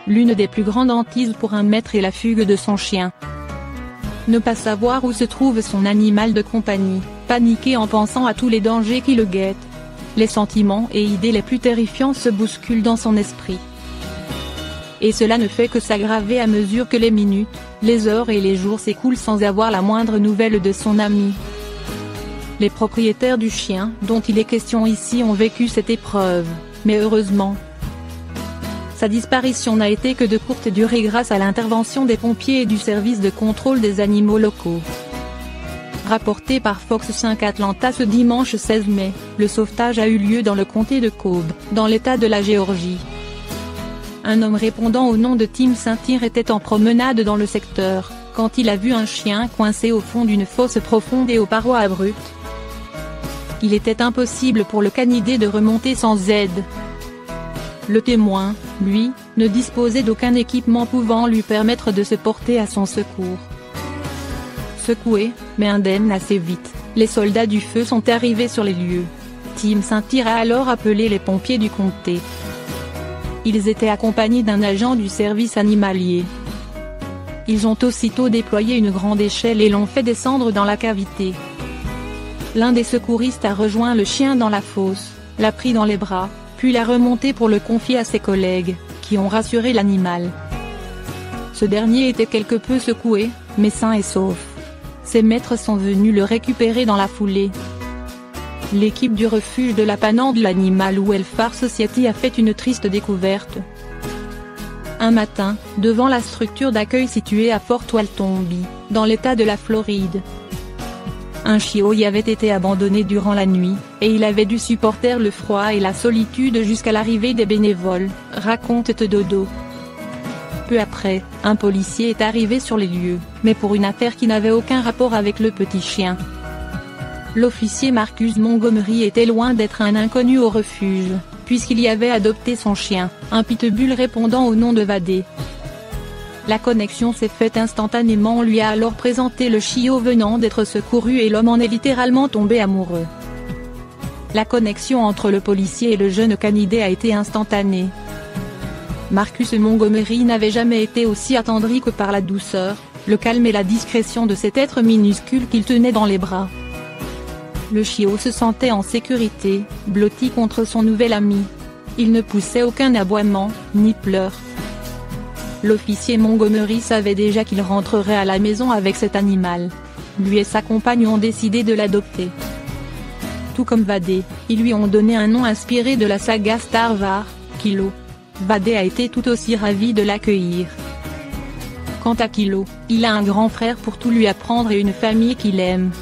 l'une des plus grandes hantises pour un maître est la fugue de son chien. Ne pas savoir où se trouve son animal de compagnie, paniquer en pensant à tous les dangers qui le guettent. Les sentiments et idées les plus terrifiants se bousculent dans son esprit. Et cela ne fait que s'aggraver à mesure que les minutes, les heures et les jours s'écoulent sans avoir la moindre nouvelle de son ami. Les propriétaires du chien, dont il est question ici, ont vécu cette épreuve, mais heureusement, sa disparition n'a été que de courte durée grâce à l'intervention des pompiers et du service de contrôle des animaux locaux. Rapporté par Fox 5 Atlanta ce dimanche 16 mai, le sauvetage a eu lieu dans le comté de Cobb, dans l'État de la Géorgie. Un homme répondant au nom de Tim Saint-Cyr était en promenade dans le secteur, quand il a vu un chien coincé au fond d'une fosse profonde et aux parois abruptes. Il était impossible pour le canidé de remonter sans aide. Le témoin, lui, ne disposait d'aucun équipement pouvant lui permettre de se porter à son secours. Secoués, mais indemnes assez vite, les soldats du feu sont arrivés sur les lieux. Tim Saint-Cyr a alors appelé les pompiers du comté. Ils étaient accompagnés d'un agent du service animalier. Ils ont aussitôt déployé une grande échelle et l'ont fait descendre dans la cavité. L'un des secouristes a rejoint le chien dans la fosse, l'a pris dans les bras, puis l'a remonté pour le confier à ses collègues, qui ont rassuré l'animal. Ce dernier était quelque peu secoué, mais sain et sauf. Ses maîtres sont venus le récupérer dans la foulée. L'équipe du refuge de la Panhandle Animal Welfare Society a fait une triste découverte. Un matin, devant la structure d'accueil située à Fort Walton-Beach, dans l'État de la Floride, un chiot y avait été abandonné durant la nuit, et il avait dû supporter le froid et la solitude jusqu'à l'arrivée des bénévoles, raconte Dodo. Peu après, un policier est arrivé sur les lieux, mais pour une affaire qui n'avait aucun rapport avec le petit chien. L'officier Marcus Montgomery était loin d'être un inconnu au refuge, puisqu'il y avait adopté son chien, un pitbull répondant au nom de Vadé. La connexion s'est faite instantanément, on lui a alors présenté le chiot venant d'être secouru et l'homme en est littéralement tombé amoureux. La connexion entre le policier et le jeune canidé a été instantanée. Marcus Montgomery n'avait jamais été aussi attendri que par la douceur, le calme et la discrétion de cet être minuscule qu'il tenait dans les bras. Le chiot se sentait en sécurité, blotti contre son nouvel ami. Il ne poussait aucun aboiement, ni pleurs. L'officier Montgomery savait déjà qu'il rentrerait à la maison avec cet animal. Lui et sa compagne ont décidé de l'adopter. Tout comme Vadé, ils lui ont donné un nom inspiré de la saga Star Wars, Kylo. Vadé a été tout aussi ravi de l'accueillir. Quant à Kylo, il a un grand frère pour tout lui apprendre et une famille qu'il aime.